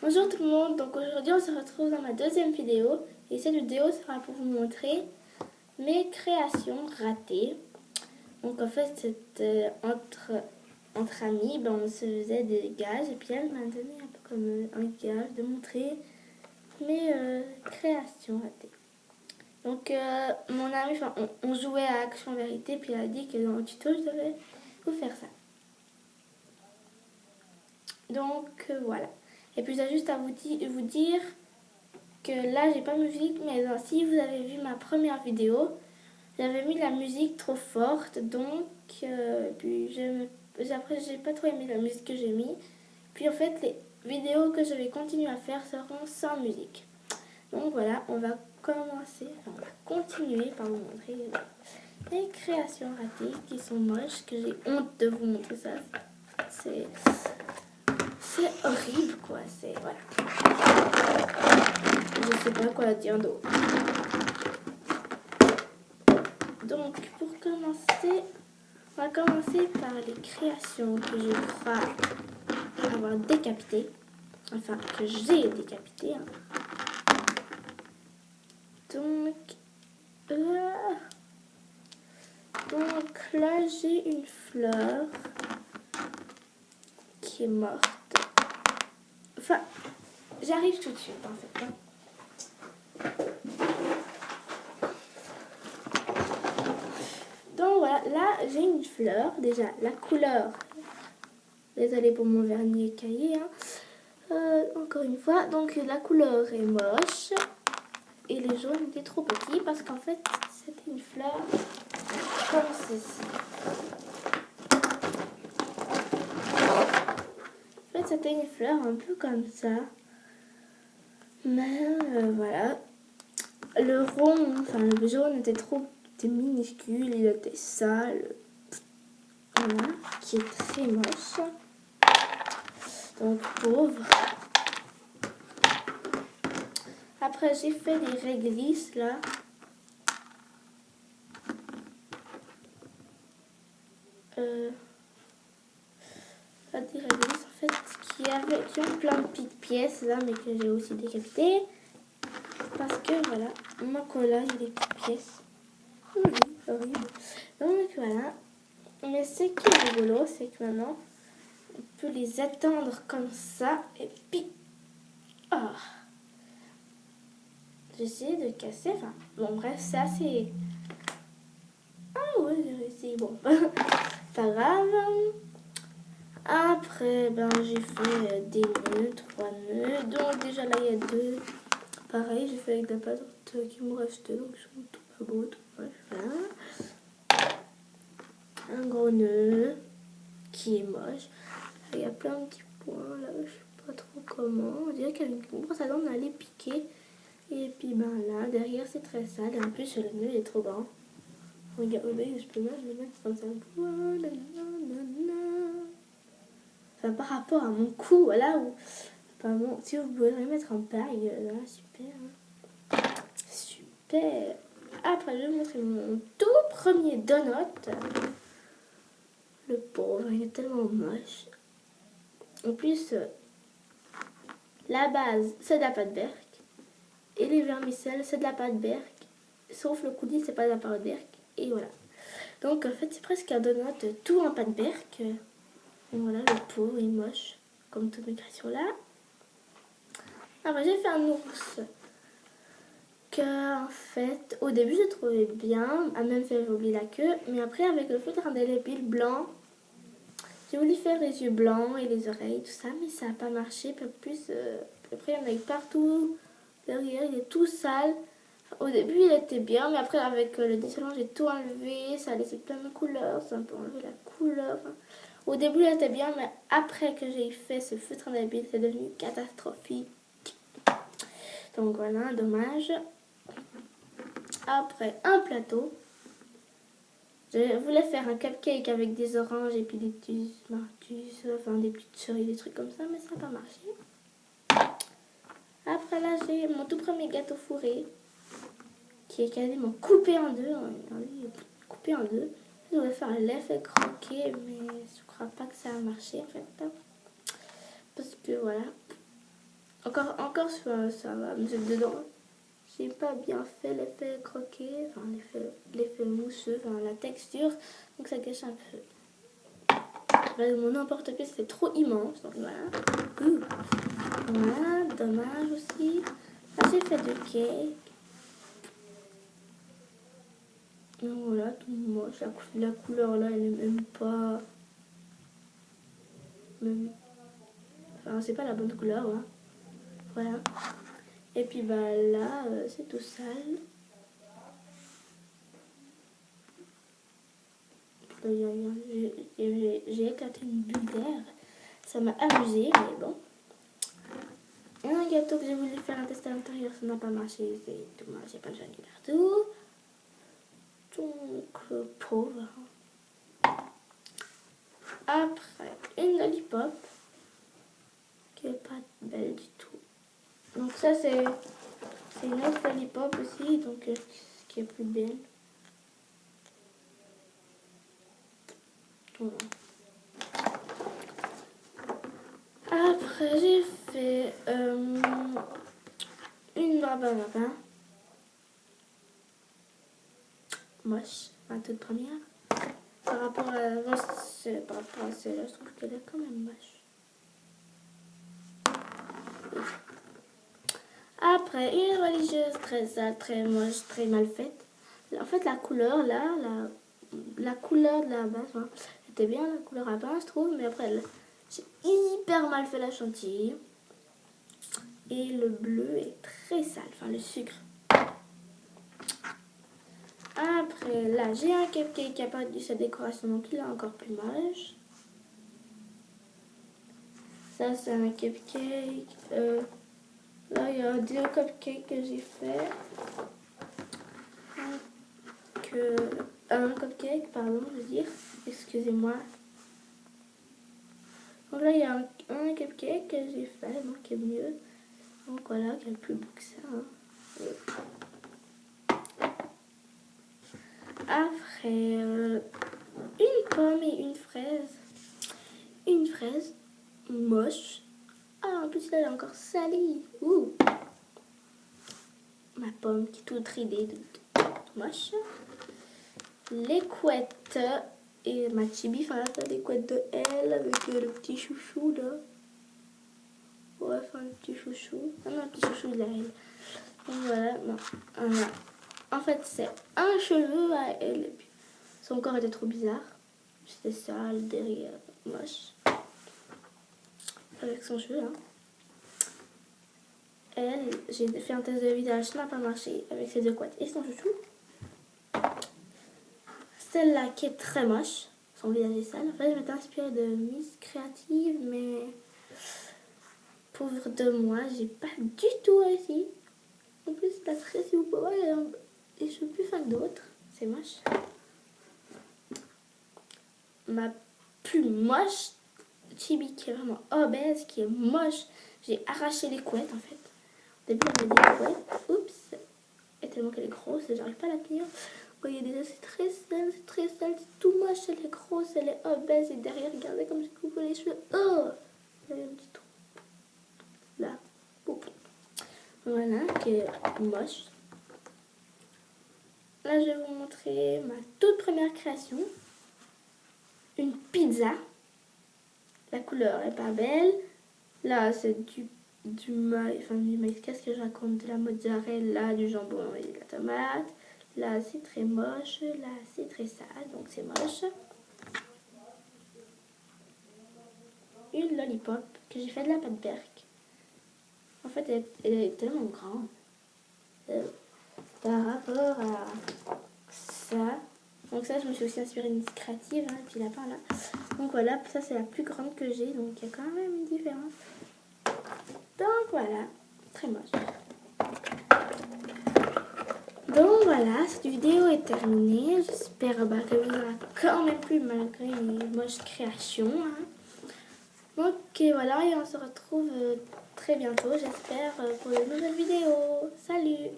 Bonjour tout le monde, donc aujourd'hui on se retrouve dans ma deuxième vidéo et cette vidéo sera pour vous montrer mes créations ratées. Donc en fait c'était entre amis, on se faisait des gages et puis elle m'a donné un peu comme un gage de montrer mes créations ratées. Donc mon ami, on jouait à Action Vérité puis elle a dit que dans le tuto je devais vous faire ça. Donc voilà. Et puis j'ai juste à vous dire que là j'ai pas de musique, mais si vous avez vu ma première vidéo, j'avais mis la musique trop forte, donc puis après j'ai pas trop aimé la musique que j'ai mis. Puis en fait les vidéos que je vais continuer à faire seront sans musique. Donc voilà, on va continuer par vous montrer les créations ratées qui sont moches, que j'ai honte de vous montrer ça. C'est horrible quoi, c'est voilà. Je sais pas quoi dire d'autre. Donc pour commencer, on va commencer par les créations que je crois avoir décapitées. Enfin que j'ai décapitées. Donc là j'ai une fleur qui est morte. Enfin, j'arrive tout de suite en fait. Donc voilà, là j'ai une fleur. Déjà, la couleur. Désolée pour mon vernis caillé. Encore une fois, donc la couleur est moche. Et les jaunes étaient trop petits parce qu'en fait, c'était une fleur comme ceci. En fait, c'était une fleur un peu comme ça. Mais voilà. Le rond, enfin le jaune était minuscule, il était sale. Voilà, qui est très moche. Donc pauvre. Après j'ai fait des réglisses là. Des réglisses en fait qui ont plein de petites pièces là, mais que j'ai aussi décapitées. Parce que voilà, mon colla il y a des petites pièces. Horrible. Donc voilà. Mais ce qui est rigolo, c'est que maintenant on peut les étendre comme ça et puis oh, j'essaie de casser. Enfin bon bref, c'est assez. Ah ouais, j'ai réussi. Bon, pas grave. Après, j'ai fait des nœuds, 3 nœuds. Donc déjà là, il y a 2. Pareil, j'ai fait avec la pâte qui me restait. Donc ils sont tout pas beaux. Voilà. Un gros nœud qui est moche. Il y a plein de petits points là. Je sais pas trop comment. On dirait qu'avec une brosse à dents, on allait piquer. Et puis là, derrière, c'est très sale. Et en plus, le nœud est trop grand. Regardez, je peux même le mettre comme ça. Voilà. Enfin, par rapport à mon cou, voilà. Si vous pouvez le mettre en paille, là, super. Super. Après, je vais vous montrer mon tout premier donut. Le pauvre, il est tellement moche. En plus, la base, c'est de la pâte berk. Et les vermicelles, c'est de la pâte berk. Sauf le coulis, c'est pas de la pâte berk. Et voilà. Donc, en fait, c'est presque un donut tout en pâte berk. Et voilà, le pauvre est moche. Comme toutes mes créations là. Après, j'ai fait un ours. Que, en fait, au début, je trouvais bien. À même fait évoluer la queue. Mais après, avec le feutre indélébile blanc, j'ai voulu faire les yeux blancs et les oreilles, tout ça, mais ça n'a pas marché. Plus, après, il y en a eu partout. Derrière, il est tout sale. Au début, il était bien, mais après, avec le dissolvant, j'ai tout enlevé. Ça a laissé plein de couleurs. Ça a un peu enlevé la couleur. Au début, il était bien, mais après que j'ai fait ce feutre indélébile, c'est devenu catastrophique. Donc voilà, dommage. Après, un plateau. Je voulais faire un cupcake avec des oranges et puis des petits martus, enfin des petites cerises, des trucs comme ça, mais ça n'a pas marché. Après là, j'ai mon tout premier gâteau fourré qui est quasiment coupé en deux. Coupé en deux. Je voulais faire l'effet croqué, mais je crois pas que ça a marché en fait. Parce que voilà. Encore ça va me mettre dedans. J'ai pas bien fait l'effet croqué, enfin l'effet mousseux, enfin la texture, donc ça gâche un peu. Là, mon emporte-pièce c'est trop immense, donc voilà. Voilà, dommage aussi. Là, j'ai fait du cake. Donc voilà, tout moche. La couleur là, elle est même pas. Enfin, c'est pas la bonne couleur, hein. Voilà. Et puis bah là, c'est tout sale. J'ai éclaté une bulle d'air. Ça m'a amusé, mais bon. Et un gâteau que j'ai voulu faire un test à l'intérieur, ça n'a pas marché. C'est dommage, j'ai pas de janis partout. Donc, pauvre. Après, une lollipop qui est pas belle du tout. Donc ça, c'est une autre lollipop aussi, donc qui est plus belle. Voilà. Après, j'ai fait une barbe à lapin. Moche, ma toute première. Par rapport à celle-là, je trouve qu'elle est quand même moche. Après, une religieuse très sale, très moche, très mal faite. En fait, la couleur, là, la couleur de la base, hein, c'était bien la couleur à bain, je trouve. Mais après, j'ai hyper mal fait la chantilly. Et le bleu est très sale, enfin le sucre. Après, là, j'ai un cupcake qui a perdu sa décoration, donc il est encore plus moche. Ça, c'est un cupcake. Là, il y a deux cupcakes que j'ai fait. Un cupcake, pardon, je veux dire. Excusez-moi. Donc là, il y a un cupcake que j'ai fait, donc qui est mieux. Donc voilà, qui est plus beau que ça. Hein. Après, une pomme et une fraise. Une fraise moche. Ah, en plus, là, elle est encore salie. Ouh. Ma pomme qui est toute ridée, toute moche. Les couettes et ma chibi, enfin là, t'as des couettes de elle avec le petit chouchou là. Ouais, enfin le petit chouchou. Ah non, le petit chouchou de elle. Donc voilà, non. Voilà. En fait, c'est un cheveu à elle. Et puis, son corps était trop bizarre. C'était sale, derrière, moche. Avec son cheveu, hein. Elle, j'ai fait un test de visage, ça n'a pas marché avec ses deux couettes et son chouchou. Celle-là qui est très moche, son visage est sale. En fait, je m'étais inspirée de Miss Créative, mais pauvre de moi, j'ai pas du tout réussi. En plus, la très si vous pouvez voir, elle a des cheveux plus fins que d'autres. C'est moche. Ma plus moche chibi qui est vraiment obèse, qui est moche. J'ai arraché les couettes en fait. Au début, on avait des couettes. Oups. Et tellement qu'elle est grosse, j'arrive pas à la tenir. Vous voyez déjà, c'est très sale, c'est tout moche. Elle est grosse, elle est obèse. Et derrière, regardez comme je coupe les cheveux. Oh, il y a un petit trou. Là. Oups. Voilà, qui est moche. Là, je vais vous montrer ma toute première création. Une pizza. La couleur est pas belle. Là, c'est du maïs. Enfin, du maïs. Qu'est-ce que je raconte? De la mozzarella, du jambon et de la tomate. Là, c'est très moche. Là, c'est très sale. Donc, c'est moche. Une lollipop que j'ai fait de la pâte berk. En fait, elle est tellement grande. Par rapport à ça. Donc ça, je me suis aussi inspirée d'une créative, hein, petit lapin là. Donc voilà, ça c'est la plus grande que j'ai, donc il y a quand même une différence. Donc voilà, très moche. Donc voilà, cette vidéo est terminée. J'espère qu'elle vous aura quand même plu malgré mes moches créations. Hein. Donc voilà, et on se retrouve très bientôt, j'espère, pour de nouvelles vidéos. Salut!